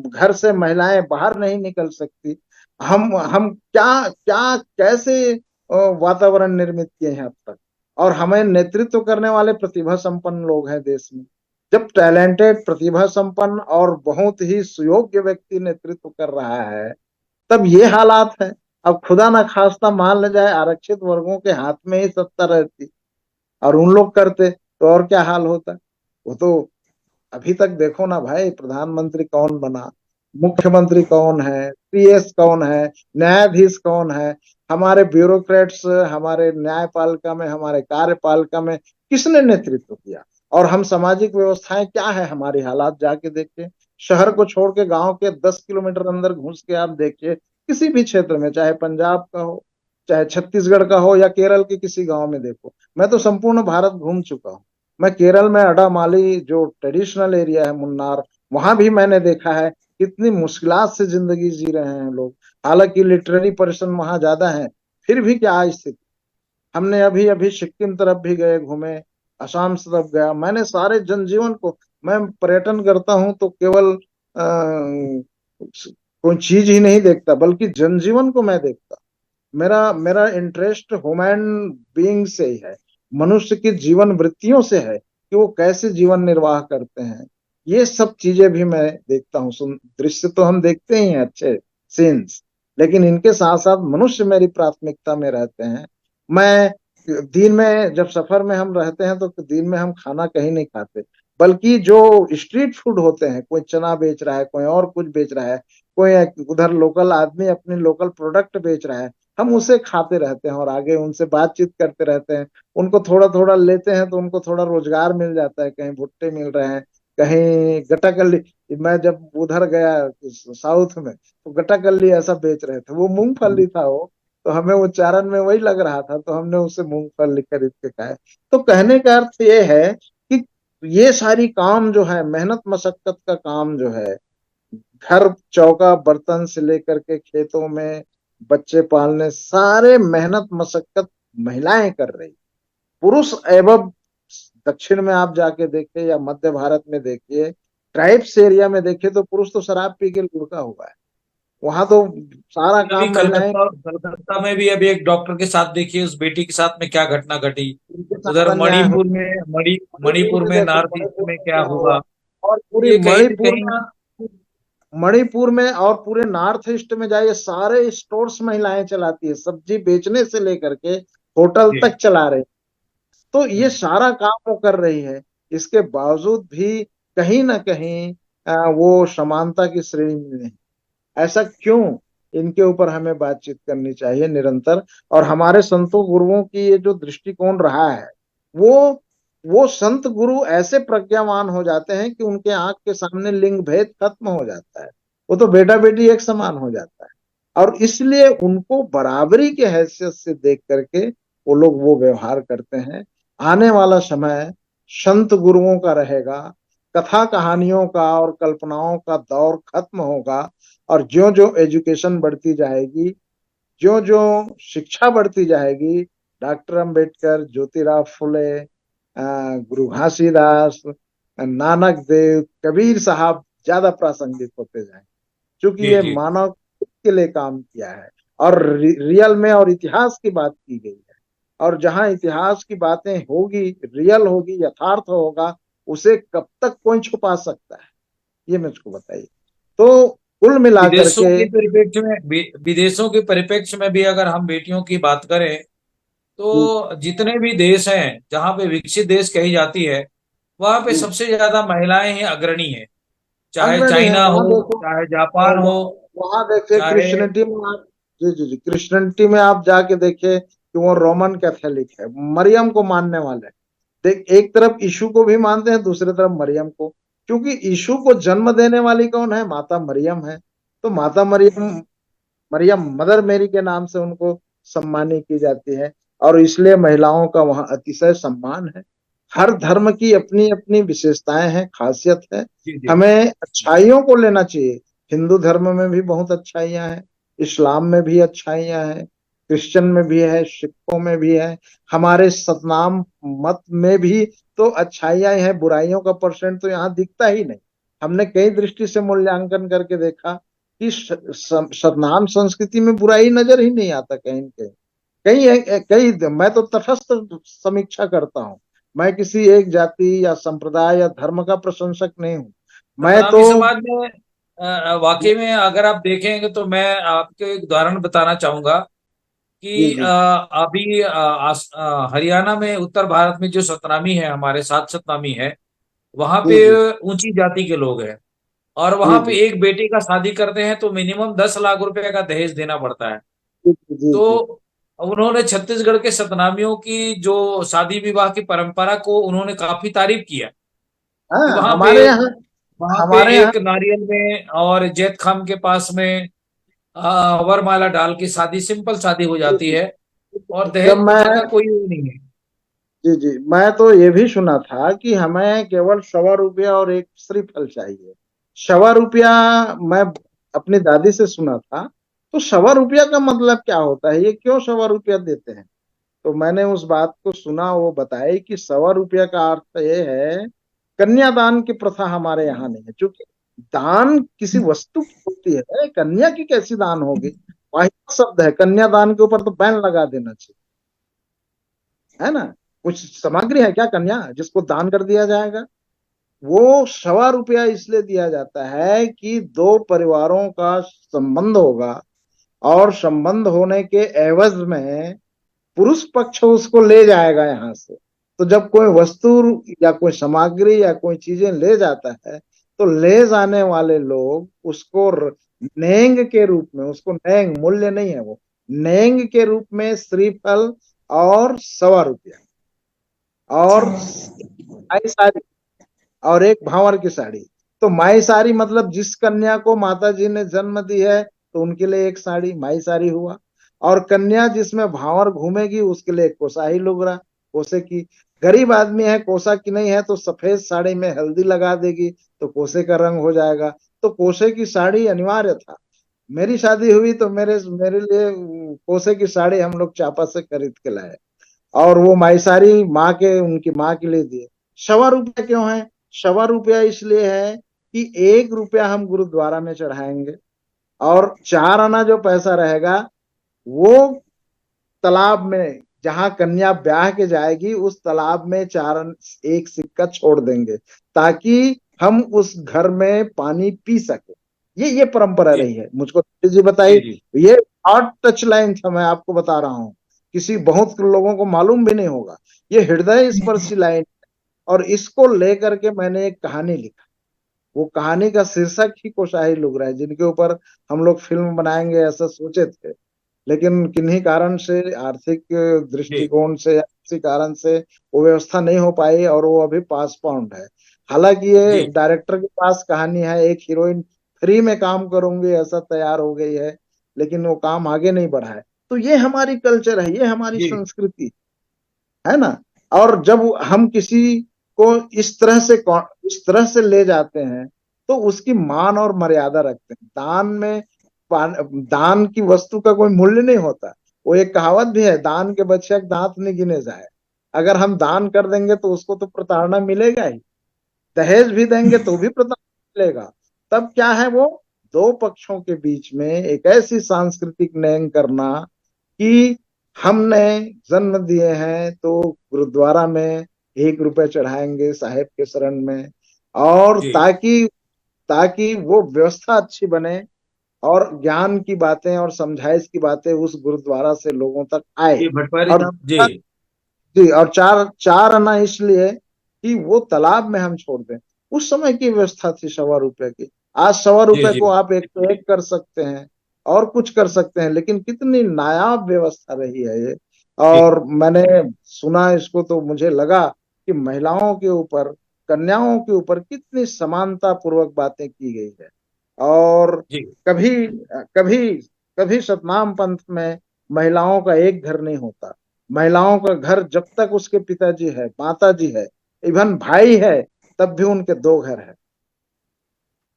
घर से महिलाएं बाहर नहीं निकल सकती। हम क्या क्या कैसे वातावरण निर्मित किए हैं अब तक। और हमें नेतृत्व करने वाले प्रतिभा संपन्न लोग हैं देश में। जब टैलेंटेड, प्रतिभा संपन्न और बहुत ही सुयोग्य व्यक्ति नेतृत्व कर रहा है, तब ये हालात है। अब खुदा ना खास्ता मान ले जाए आरक्षित वर्गों के हाथ में ही सत्ता रहती और उन लोग करते तो और क्या हाल होता। वो तो अभी तक देखो ना भाई, प्रधानमंत्री कौन बना, मुख्यमंत्री कौन है, पीएस कौन है, न्यायाधीश कौन है, हमारे ब्यूरोक्रेट्स, हमारे न्यायपालिका में, हमारे कार्यपालिका में किसने नेतृत्व किया। और हम सामाजिक व्यवस्थाएं क्या है हमारी, हालात जाके देखिए। शहर को छोड़ के गांव के 10 किलोमीटर अंदर घुस के आप देखिए, किसी भी क्षेत्र में, चाहे पंजाब का हो, चाहे छत्तीसगढ़ का हो, या केरल के किसी गांव में देखो। मैं तो संपूर्ण भारत घूम चुका हूँ। मैं केरल में अडामाली जो ट्रेडिशनल एरिया है, मुन्नार, वहां भी मैंने देखा है कितनी मुश्किलात से जिंदगी जी रहे हैं लोग। हालांकि लिटरेरी पर्सन वहां ज्यादा है, फिर भी क्या स्थिति। हमने अभी अभी सिक्किम तरफ भी गए, घूमे, असम तरफ गया। मैंने सारे जनजीवन को, मैं पर्यटन करता हूं तो केवल कोई चीज ही नहीं देखता, बल्कि जनजीवन को मैं देखता। मेरा मेरा इंटरेस्ट ह्यूमन बीइंग से ही है, मनुष्य की जीवन वृत्तियों से है कि वो कैसे जीवन निर्वाह करते हैं। ये सब चीजें भी मैं देखता हूँ। दृश्य तो हम देखते ही हैं, अच्छे सीन्स, लेकिन इनके साथ साथ मनुष्य मेरी प्राथमिकता में रहते हैं। मैं दिन में जब सफर में हम रहते हैं तो दिन में हम खाना कहीं नहीं खाते, बल्कि जो स्ट्रीट फूड होते हैं, कोई चना बेच रहा है, कोई और कुछ बेच रहा है, कोई उधर लोकल आदमी अपनी लोकल प्रोडक्ट बेच रहा है, हम उसे खाते रहते हैं और आगे उनसे बातचीत करते रहते हैं। उनको थोड़ा थोड़ा लेते हैं तो उनको थोड़ा रोजगार मिल जाता है, कहीं भुट्टे मिल रहे हैं, कहीं गटाकल्ली। मैं जब उधर गया साउथ में तो गटाकल्ली ऐसा बेच रहे थे, वो मूंगफली था वो, तो हमें उच्चारण में वही लग रहा था, तो हमने उससे मूंगफली खरीद के खाए। तो कहने का अर्थ ये है कि ये सारी काम जो है, मेहनत मशक्कत का काम जो है, घर चौका बर्तन से लेकर के खेतों में बच्चे पालने, सारे मेहनत मशक्कत महिलाएं कर रही। पुरुष एवं दक्षिण में आप जाके देखिए या मध्य भारत में देखिए, ट्राइब्स एरिया में देखिए, तो पुरुष तो शराब पी के लुढ़का हुआ है। वहां तो सारा अभी काम महिलाएं कलकत्ता कलकत्ता में भी अभी एक डॉक्टर के साथ देखिए उस बेटी के साथ में क्या घटना घटी। उनके उधर साथ अन्याय हो। मणिपुर में मणिपुर मणिपुर में में देखो, नॉर्थ ईस्ट मणिपुर में में क्या क्या हुआ। हुआ। और पूरी ये कहीं न मणिपुर कहीं। में, मणिपुर में और पूरे नॉर्थ ईस्ट में जाइए, सारे स्टोर्स महिलाएं चलाती है, सब्जी बेचने से लेकर के होटल जी। तक चला रहे। तो ये हम्म। सारा काम वो कर रही है। इसके बावजूद भी कहीं ना कहीं वो समानता की श्रेणी में नहीं। ऐसा क्यों? इनके ऊपर हमें बातचीत करनी चाहिए निरंतर। और हमारे संतों गुरुओं की ये जो दृष्टिकोण रहा है, वो वो संत गुरु ऐसे प्रज्ञावान हो जाते हैं कि उनके आंख के सामने लिंग भेद खत्म हो जाता है। वो तो बेटा बेटी एक समान हो जाता है। और इसलिए उनको बराबरी के हैसियत से देख करके वो लोग वो व्यवहार करते हैं। आने वाला समय संत गुरुओं का रहेगा, कथा कहानियों का और कल्पनाओं का दौर खत्म होगा। और ज्यो ज्यो एजुकेशन बढ़ती जाएगी, ज्यो ज्यो शिक्षा बढ़ती जाएगी, डॉक्टर अंबेडकर, ज्योतिराव फुले, गुरु घासीदास, नानक देव, कबीर साहब ज्यादा प्रासंगिक होते जाएंगे, क्योंकि जी ये जी। मानव के लिए काम किया है। और रियल में और इतिहास की बात की गई है। और जहां इतिहास की बातें होगी, रियल होगी, यथार्थ होगा, उसे कब तक कोई छुपा सकता है, ये मुझको बताइए। तो कुल मिलाकर विदेशों के के परिप्रेक्ष्य में विदेशों के परिप्रेक्ष्य में भी अगर हम बेटियों की बात करें तो जितने भी देश हैं जहाँ पे विकसित देश कही जाती है वहां पे सबसे ज्यादा महिलाएं ही अग्रणी है। चाहे अग्रणी है चाइना वहां हो, देखो। चाहे जापान हो, वहां देखिए चाहे। क्रिश्चियनिटी में आप जी जी जी, क्रिश्चियनिटी में आप जाके देखे कि वो रोमन कैथोलिक है, मरियम को मानने वाले हैं। देख, एक तरफ यीशु को भी मानते हैं, दूसरी तरफ मरियम को, क्योंकि यीशु को जन्म देने वाली कौन है? माता मरियम है। तो माता मरियम, मरियम मदर मेरी के नाम से उनको सम्मानित की जाती है, और इसलिए महिलाओं का वहां अतिशय सम्मान है। हर धर्म की अपनी अपनी विशेषताएं हैं, खासियत है। जी जी। हमें अच्छाइयों को लेना चाहिए। हिंदू धर्म में भी बहुत अच्छाइयां हैं, इस्लाम में भी अच्छाइयां हैं, क्रिश्चियन में भी है, सिखों में भी है, हमारे सतनाम मत में भी तो अच्छाइयां हैं। बुराइयों का परसेंट तो यहाँ दिखता ही नहीं। हमने कई दृष्टि से मूल्यांकन करके देखा कि सतनाम संस्कृति में बुराई नजर ही नहीं आता कहीं कहीं कहीं कहीं। मैं तो तटस्थ समीक्षा करता हूँ। मैं किसी एक जाति या संप्रदाय या धर्म का प्रशंसक नहीं हूँ। मैं तो सतनामी समाज में वाकई में अगर आप देखेंगे तो मैं आपको एक उदाहरण बताना चाहूंगा जी कि जी अभी हरियाणा में, उत्तर भारत में जो सतनामी है, हमारे साथ सतनामी है, वहां जी पे जी ऊंची जाति के लोग हैं। और जी वहां पे जी एक बेटी का शादी करते हैं तो मिनिमम 10 लाख रुपए का दहेज देना पड़ता है। जी जी तो जी। उन्होंने छत्तीसगढ़ के सतनामियों की जो शादी विवाह की परंपरा को उन्होंने काफी तारीफ किया कि हाँ, वहां पे हमारे यहाँ, वहां पे हमारे यहाँ एक नारियल में और जैत खाम के पास में वरमाला डाल के शादी, सिंपल शादी हो जी जाती जी। है। और जब दहेज मैं, प्रथा का कोई वो नहीं है। जी जी, मैं तो ये भी सुना था कि हमें केवल 125 और एक श्रीफल चाहिए। 125, मैं अपनी दादी से सुना था। तो 125 का मतलब क्या होता है? ये क्यों 125 देते हैं? तो मैंने उस बात को सुना, वो बताए कि 125 का अर्थ ये है, कन्यादान की प्रथा हमारे यहाँ नहीं है। क्योंकि दान किसी वस्तु की होती है, कन्या की कैसी दान होगी? वाहियात शब्द है, कन्यादान के ऊपर तो बैन लगा देना चाहिए, है ना? कुछ सामग्री है क्या कन्या जिसको दान कर दिया जाएगा? वो 125 इसलिए दिया जाता है कि दो परिवारों का संबंध होगा, और संबंध होने के एवज में पुरुष पक्ष उसको ले जाएगा यहाँ से। तो जब कोई वस्तु या कोई सामग्री या कोई चीजें ले जाता है, तो ले जाने वाले लोग उसको नेंग के रूप में, उसको नेंग मूल्य नहीं है, वो नेंग के रूप में श्रीफल और 125 और माई साड़ी और एक भावर की साड़ी। तो माई साड़ी मतलब जिस कन्या को माता जी ने जन्म दी है, तो उनके लिए एक साड़ी माई साड़ी हुआ। और कन्या जिसमें भावर घूमेगी उसके लिए एक कोसा ही लुगरा, कोसे की। गरीब आदमी है, कोसा की नहीं है, तो सफेद साड़ी में हल्दी लगा देगी तो कोसे का रंग हो जाएगा। तो कोसे की साड़ी अनिवार्य था। मेरी शादी हुई तो मेरे मेरे लिए कोसे की साड़ी हम लोग चापा से खरीद के लाए, और वो माईसारी माँ के, उनकी माँ के लिए दिए। 125 क्यों है? 125 इसलिए है कि 1 रुपया हम गुरुद्वारा में चढ़ाएंगे, और 4 आना जो पैसा रहेगा वो तालाब में, जहां कन्या ब्याह के जाएगी उस तालाब में 4 एक सिक्का छोड़ देंगे, ताकि हम उस घर में पानी पी सके। ये परंपरा जी रही है, मुझको जी बताई। जी जी ये हॉट टच लाइन था, मैं आपको बता रहा हूँ, किसी बहुत लोगों को मालूम भी नहीं होगा। ये हृदय स्पर्शी लाइन। और इसको लेकर के मैंने एक कहानी लिखा। वो कहानी का शीर्षक ही कोशाही लुगरा है, जिनके ऊपर हम लोग फिल्म बनाएंगे ऐसा सोचे थे, लेकिन किन्हीं कारण से, आर्थिक जी दृष्टिकोण से या किसी कारण से वो व्यवस्था नहीं हो पाई, और वो अभी पास पाउंड है। हालांकि ये जी डायरेक्टर के पास कहानी है, एक हीरोइन फ्री में काम करूंगी ऐसा तैयार हो गई है, लेकिन वो काम आगे नहीं बढ़ा है। तो ये हमारी कल्चर है, ये हमारी जी संस्कृति है ना। और जब हम किसी को इस तरह से ले जाते हैं, तो उसकी मान और मर्यादा रखते हैं। दान में दान की वस्तु का कोई मूल्य नहीं होता। वो एक कहावत भी है, दान के बच्चे दांत नहीं गिने जाए। अगर हम दान कर देंगे तो उसको तो प्रताड़ना मिलेगा ही, दहेज भी देंगे तो भी प्रताड़ना मिलेगा। तब क्या है, वो दो पक्षों के बीच में एक ऐसी सांस्कृतिक नेंग करना कि हमने जन्म दिए हैं तो गुरुद्वारा में 1 रुपए चढ़ाएंगे साहेब के शरण में, और जी। ताकि ताकि वो व्यवस्था अच्छी बने, और ज्ञान की बातें और समझाइश की बातें उस गुरुद्वारा से लोगों तक आए। जी भटपारी और साहब जी। जी, और चार चार आना इसलिए कि वो तालाब में हम छोड़ दें। उस समय की व्यवस्था थी 125 की। आज 125 जी को जी आप एक तो एक कर सकते हैं, और कुछ कर सकते हैं, लेकिन कितनी नायाब व्यवस्था रही है ये। जी और मैंने सुना इसको तो मुझे लगा कि महिलाओं के ऊपर, कन्याओं के ऊपर कितनी समानता पूर्वक बातें की गई है। और जी कभी कभी कभी सतनाम पंथ में महिलाओं का एक घर नहीं होता। महिलाओं का घर जब तक उसके पिताजी है, माताजी है, इवन भाई है, तब भी उनके दो घर है।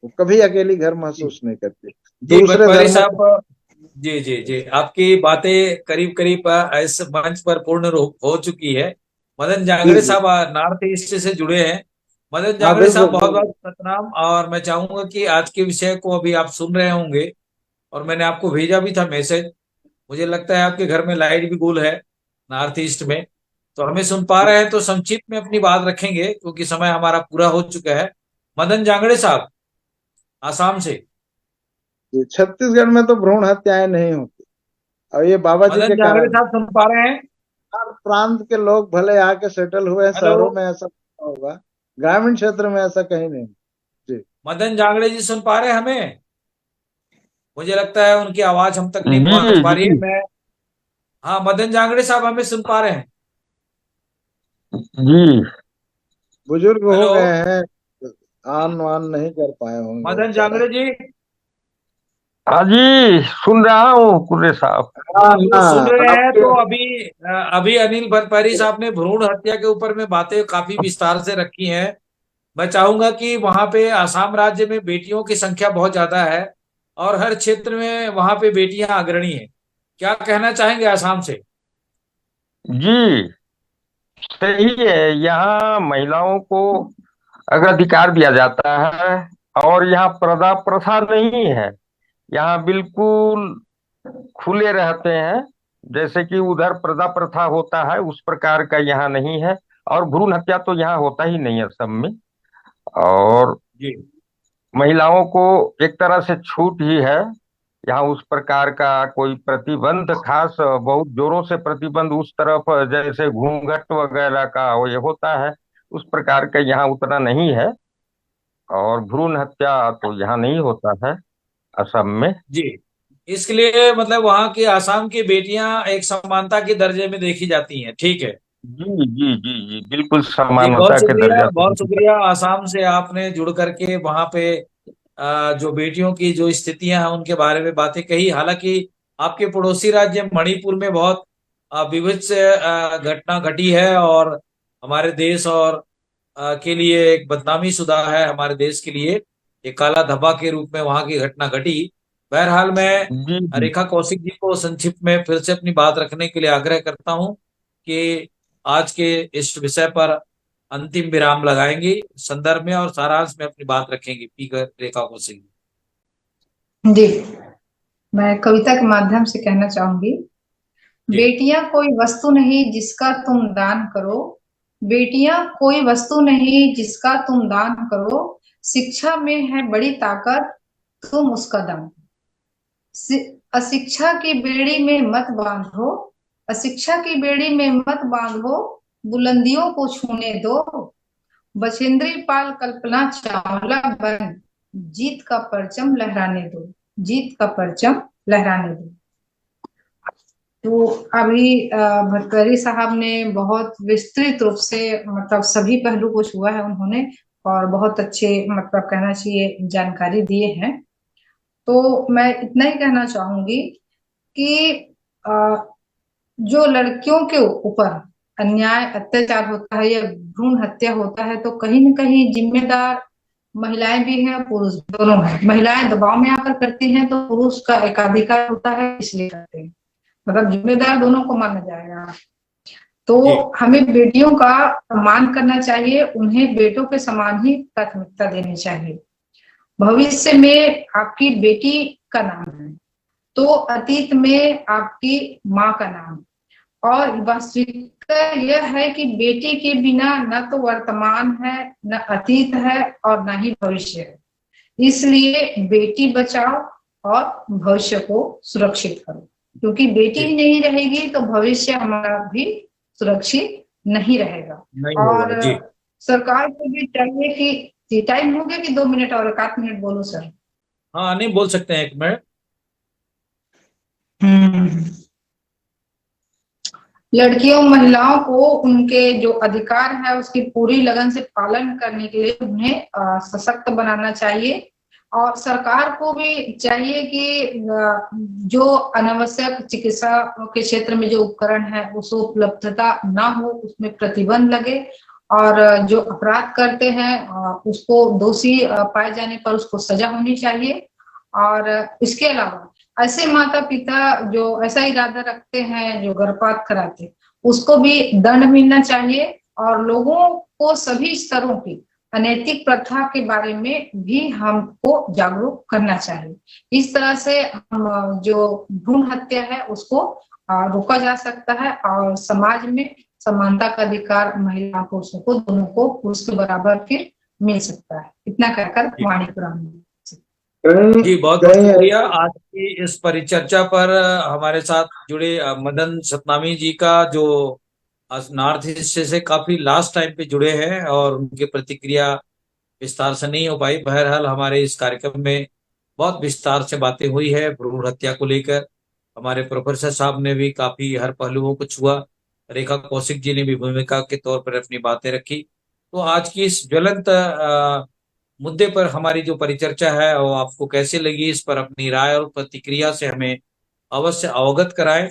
वो कभी अकेली घर जी महसूस नहीं करती। जी दूसरे भटपारी धर्मों साहब, जी जी जी, आपकी बातें करीब करीब इस मंच पर पूर्ण हो चुकी है। मदन जी जांगड़े जी, साहब नॉर्थ ईस्ट से जुड़े हैं। मदन हाँ जांगड़े साहब, बिल्कुल बहुत बिल्कुल। बहुत सतनाम। और मैं चाहूंगा कि आज के विषय को अभी आप सुन रहे होंगे, और मैंने आपको भेजा भी था मैसेज। मुझे लगता है आपके घर में लाइट भी गुल है नॉर्थ ईस्ट में, तो हमें सुन पा रहे हैं। तो संक्षिप्त में अपनी बात रखेंगे क्योंकि समय हमारा पूरा हो चुका है। मदन जांगड़े साहब, आसाम से। जी, छत्तीसगढ़ में तो भ्रूण हत्याएं नहीं होती, और ये बाबा जी मदन के जांगड़े कारण है। साहब सुन पा रहे हैं? हर प्रांत के लोग भले आके सेटल हुए हैं, हेलो, शहरों में ऐसा होगा, ग्रामीण क्षेत्र में ऐसा कहीं नहीं। जी मदन जांगड़े जी सुन पा रहे हैं हमें? मुझे लगता है उनकी आवाज हम तक नहीं जी पहुंच पा रही है। जी मैं, हाँ, मदन जांगड़े साहब हमें सुन पा रहे हैं? जी। बुजुर्ग हो हेलो, गए हैं, आन वान नहीं कर पाए होंगे मदन बेचारा। जांगड़े जी, हाँ जी, सुन रहा हूँ कुर्रे साहब। हाँ तो सुन हाँ, रहे हैं आपके तो अभी अनिल भरपारी साहब ने भ्रूण हत्या के ऊपर में बातें काफी विस्तार से रखी हैं। मैं चाहूंगा कि वहां पे आसाम राज्य में बेटियों की संख्या बहुत ज्यादा है, और हर क्षेत्र में वहां पे बेटियां अग्रणी हैं। क्या कहना चाहेंगे आसाम से? जी, सही है। यहाँ महिलाओं को अगर अधिकार दिया जाता है, और यहाँ पर्दा प्रथा नहीं है। यहाँ बिल्कुल खुले रहते हैं। जैसे कि उधर पर्दा प्रथा होता है, उस प्रकार का यहाँ नहीं है। और भ्रूण हत्या तो यहाँ होता ही नहीं है सब में। और जी महिलाओं को एक तरह से छूट ही है। यहाँ उस प्रकार का कोई प्रतिबंध खास बहुत जोरों से प्रतिबंध उस तरफ जैसे घूंघट वगैरह का वो ये होता है, उस प्रकार का यहाँ उतना नहीं है। और भ्रूण हत्या तो यहाँ नहीं होता है असम में। जी, इसके लिए मतलब वहां की आसाम की बेटियां एक समानता के दर्जे में देखी जाती हैं, ठीक है। जी जी जी जी, बिल्कुल जी, समानता के दर्जा से बहुत देखा। शुक्रिया आसाम से आपने जुड़ करके वहां पे जो बेटियों की जो स्थितियां हैं उनके बारे में बातें कही। हालांकि आपके पड़ोसी राज्य मणिपुर में बहुत विभत्स घटना घटी है, और हमारे देश और के लिए एक बदनामी शुदा है, हमारे देश के लिए एक काला धब्बा के रूप में वहां की घटना घटी। बहरहाल मैं जी जी रेखा कौशिक जी को संक्षिप्त में फिर से अपनी बात रखने के लिए आग्रह करता हूं कि आज के इस विषय पर अंतिम विराम लगाएंगी, संदर्भ में और सारांश में अपनी बात रखेंगी स्पीकर रेखा कौशिक जी। जी, मैं कविता के माध्यम से कहना चाहूंगी। जी बेटियां कोई वस्तु नहीं जिसका तुम दान करो। बेटियां कोई वस्तु नहीं जिसका तुम दान करो। शिक्षा में है बड़ी ताकत, तुम उसका दान। अशिक्षा की बेड़ी में मत बांधो। अशिक्षा की बेड़ी में मत बांधो। बुलंदियों को छूने दो। बछेंद्री पाल कल्पना चावला बन। जीत का परचम लहराने दो। जीत का परचम लहराने दो। तो अभी भटकरी साहब ने बहुत विस्तृत रूप से मतलब सभी पहलू को छुआ है उन्होंने, और बहुत अच्छे मतलब कहना चाहिए जानकारी दिए हैं। तो मैं इतना ही कहना चाहूंगी कि अ, जो लड़कियों के ऊपर अन्याय अत्याचार होता है या भ्रूण हत्या होता है, तो कहीं न कहीं जिम्मेदार महिलाएं भी हैं, पुरुष दोनों हैं। महिलाएं दबाव में आकर करती हैं तो पुरुष का एकाधिकार होता है, इसलिए करते हैं। मतलब जिम्मेदार दोनों को माना जाएगा। तो जी हमें बेटियों का सम्मान करना चाहिए, उन्हें बेटों के समान ही प्राथमिकता देनी चाहिए। भविष्य में आपकी बेटी का नाम है तो अतीत में आपकी माँ का नाम। और वास्तविकता यह है कि बेटी के बिना न तो वर्तमान है, न अतीत है, और न ही भविष्य है। इसलिए बेटी बचाओ और भविष्य को सुरक्षित करो, क्योंकि बेटी जी, ही नहीं रहेगी तो भविष्य हमारा भी सुरक्षित नहीं रहेगा। नहीं और होगा। जी सरकार को भी चाहिए कि टाइम हो गया कि 2 मिनट और 1 आध मिनट बोलो सर। हाँ, नहीं बोल सकते हैं एक मिनट। लड़कियों महिलाओं को उनके जो अधिकार है उसकी पूरी लगन से पालन करने के लिए उन्हें सशक्त बनाना चाहिए। और सरकार को भी चाहिए कि जो अनावश्यक चिकित्सा के क्षेत्र में जो उपकरण है उस उपलब्धता ना हो, उसमें प्रतिबंध लगे। और जो अपराध करते हैं उसको दोषी पाए जाने पर उसको सजा होनी चाहिए। और इसके अलावा ऐसे माता पिता जो ऐसा इरादा रखते हैं जो गर्भपात कराते, उसको भी दंड मिलना चाहिए। और लोगों को सभी स्तरों की अनैतिक प्रथा के बारे में भी हमको जागरूक करना चाहिए। इस तरह से हम जो भ्रूण हत्या है उसको रोका जा सकता है और समाज में समानता का अधिकार महिला पुरुषों को दोनों को पुरुष के बराबर फिर मिल सकता है। इतना कहकर वाणी पुरानी जी बहुत बहुत शुक्रिया। आज की इस परिचर्चा पर हमारे साथ जुड़े मदन सतनामी जी का, जो नॉर्थ ईस्ट से काफी लास्ट टाइम पे जुड़े हैं और उनकी प्रतिक्रिया विस्तार से नहीं हो पाई। बहरहाल हमारे इस कार्यक्रम में बहुत विस्तार से बातें हुई है भ्रूण हत्या को लेकर। हमारे प्रोफेसर साहब ने भी काफी हर पहलुओं को छुआ। रेखा कौशिक जी ने भी भूमिका के तौर पर अपनी बातें रखी। तो आज की इस ज्वलंत मुद्दे पर हमारी जो परिचर्चा है वो आपको कैसे लगी, इस पर अपनी राय और प्रतिक्रिया से हमें अवश्य अवगत कराएं।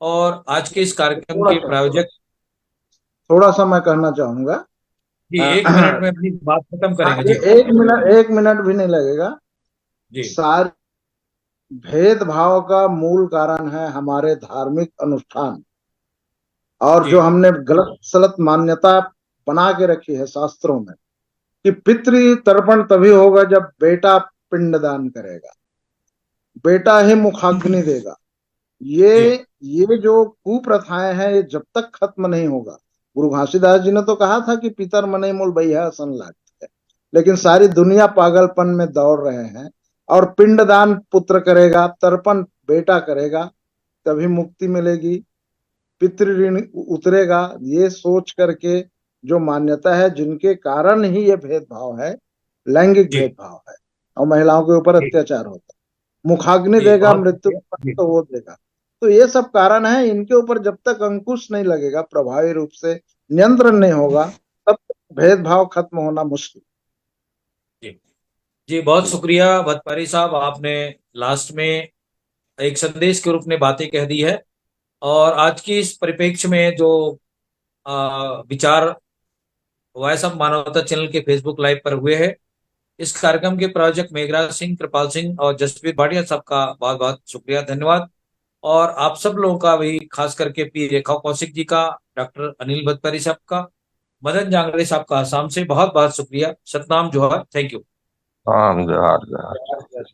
और आज के इस कार्यक्रम के प्रायोजक, थोड़ा सा मैं कहना चाहूंगा जी 1 मिनट में अपनी बात खत्म करेंगे। जी 1 मिनट भी नहीं लगेगा जी। सारे भेदभाव का मूल कारण है हमारे धार्मिक अनुष्ठान और जो हमने गलत सलत मान्यता बना के रखी है शास्त्रों में कि पितृ तर्पण तभी होगा जब बेटा पिंडदान करेगा, बेटा ही मुखाग्नि देगा। ये जो कुप्रथाएं हैं ये जब तक खत्म नहीं होगा, गुरु घासीदास जी ने तो कहा था कि पितर मने मूल भैया सन लागत है, लेकिन सारी दुनिया पागलपन में दौड़ रहे हैं। और पिंडदान पुत्र करेगा, तर्पण बेटा करेगा, तभी मुक्ति मिलेगी, पितृ ऋण उतरेगा। ये सोच करके जो मान्यता है, जिनके कारण ही ये भेदभाव है, लैंगिक भेदभाव है और महिलाओं के ऊपर अत्याचार होता है। मुखाग्नि देगा, मृत्यु तो वो देगा। तो ये सब कारण है, इनके ऊपर जब तक अंकुश नहीं लगेगा, प्रभावी रूप से नियंत्रण नहीं होगा, तब तक भेदभाव खत्म होना मुश्किल। जी बहुत शुक्रिया भतपारी साहब, आपने लास्ट में एक संदेश के रूप में बातें कह दी है। और आज की इस परिप्रेक्ष्य में जो विचार वॉइस ऑफ मानवता चैनल के फेसबुक लाइव पर हुए हैं, इस कार्यक्रम के प्रायोजक मेघराज सिंह, कृपाल सिंह और जसवीर भाटिया साहब का बहुत बहुत शुक्रिया, धन्यवाद। और आप सब लोगों का भी, खास करके पी रेखा कौशिक जी का, डॉक्टर अनिल भतपारी साहब का, मदन जांगड़े साहब का आसाम से बहुत बहुत शुक्रिया। सतनाम जोहार, थैंक यू। जोहार जोहार।